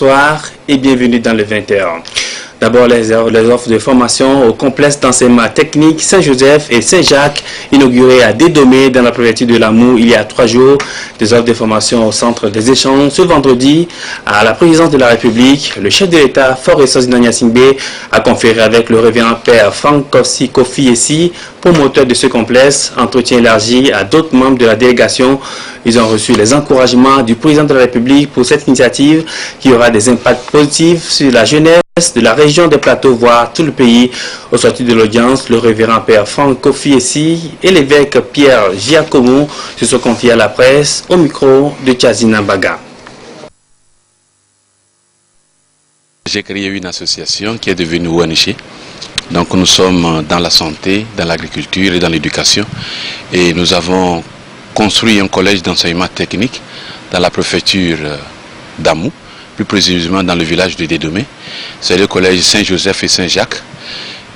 bonsoir et bienvenue dans le 20h. D'abord, les offres de formation au complexe d'enseignement technique Saint-Joseph et Saint-Jacques, inaugurées à Dédomé dans la préfecture de Lamou il y a 3 jours. Des offres de formation au centre des échanges. Ce vendredi, à la présidence de la République, le chef de l'État, Fort Zinania Singbe, a conféré avec le révérend père Franck Kofi Essi, promoteur de ce complexe, entretien élargi à d'autres membres de la délégation. Ils ont reçu les encouragements du président de la République pour cette initiative qui aura des impacts positifs sur la jeunesse de la région des Plateaux, voire tout le pays. Au sortir de l'audience, le révérend père Franck Kofi Essi et l'évêque Pierre Giacomo se sont confiés à la presse au micro de Tchazina Baga. J'ai créé une association qui est devenue ONG. Donc nous sommes dans la santé, dans l'agriculture et dans l'éducation. Et nous avons construit un collège d'enseignement technique dans la préfecture d'Amou, plus précisément dans le village de Dédomé. C'est le collège Saint-Joseph et Saint-Jacques.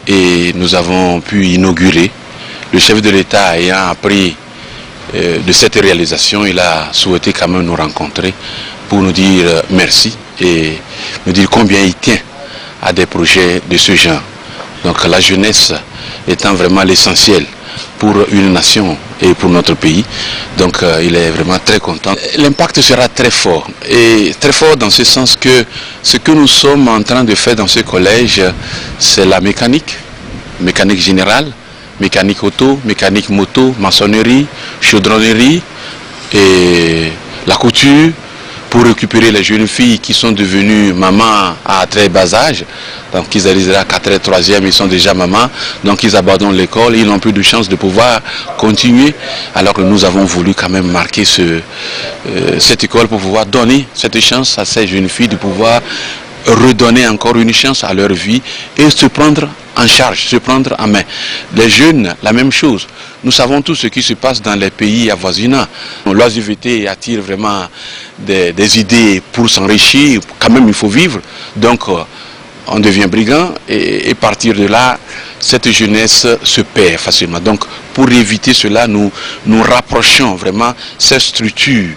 Et nous avons pu inaugurer. Le chef de l'État ayant appris de cette réalisation, il a souhaité quand même nous rencontrer pour nous dire merci et nous dire combien il tient à des projets de ce genre. Donc la jeunesse étant vraiment l'essentiel pour une nation et pour notre pays. Donc il est vraiment très content. L'impact sera très fort. Et très fort dans ce sens que ce que nous sommes en train de faire dans ce collège, c'est la mécanique générale, mécanique auto, mécanique moto, maçonnerie, chaudronnerie et la couture, pour récupérer les jeunes filles qui sont devenues mamans à très bas âge. Donc ils arrivent à 4e, 3e, ils sont déjà mamans. Donc ils abandonnent l'école, ils n'ont plus de chance de pouvoir continuer. Alors que nous avons voulu quand même marquer cette école pour pouvoir donner cette chance à ces jeunes filles de pouvoir redonner encore une chance à leur vie et se prendre en charge, se prendre en main. Les jeunes, la même chose. Nous savons tout ce qui se passe dans les pays avoisinants. L'oisiveté attire vraiment des idées pour s'enrichir. Quand même, il faut vivre. Donc, on devient brigand et partir de là, cette jeunesse se perd facilement. Donc, pour éviter cela, nous rapprochons vraiment ces structures.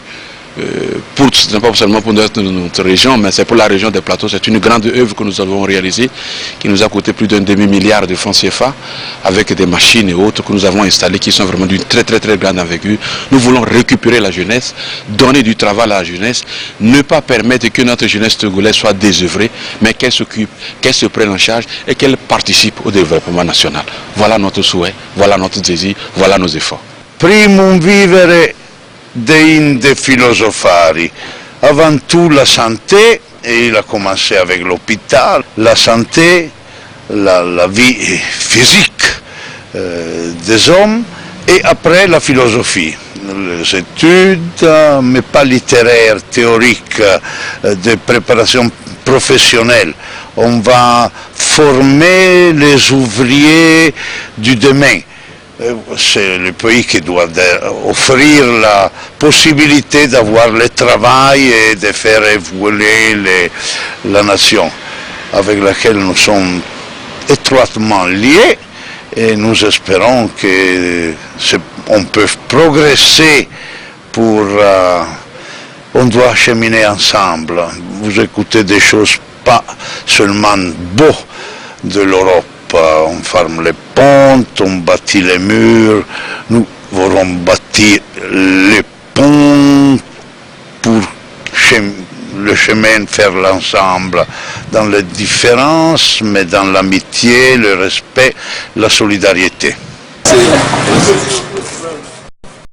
Pas seulement pour notre région, mais c'est pour la région des Plateaux. C'est une grande œuvre que nous avons réalisée, qui nous a coûté plus d'un demi-milliard de francs CFA, avec des machines et autres que nous avons installées, qui sont vraiment d'une très grande envergure. Nous voulons récupérer la jeunesse, donner du travail à la jeunesse, ne pas permettre que notre jeunesse togolaise soit désœuvrée, mais qu'elle s'occupe, qu'elle se prenne en charge et qu'elle participe au développement national. Voilà notre souhait, voilà notre désir, voilà nos efforts. Primum vivere de philosophari. Avant tout la santé, et il a commencé avec l'hôpital, la santé, la vie physique des hommes, et après la philosophie. Les études, mais pas littéraires, théoriques, de préparation professionnelle. On va former les ouvriers du demain. C'est le pays qui doit offrir la possibilité d'avoir le travail et de faire évoluer la nation avec laquelle nous sommes étroitement liés, et nous espérons qu'on peut progresser pour... on doit cheminer ensemble. Vous écoutez des choses pas seulement beaux de l'Europe. On ferme les ponts, on bâtit les murs, nous voulons bâtir les ponts pour le chemin faire l'ensemble, dans les différences, mais dans l'amitié, le respect, la solidarité.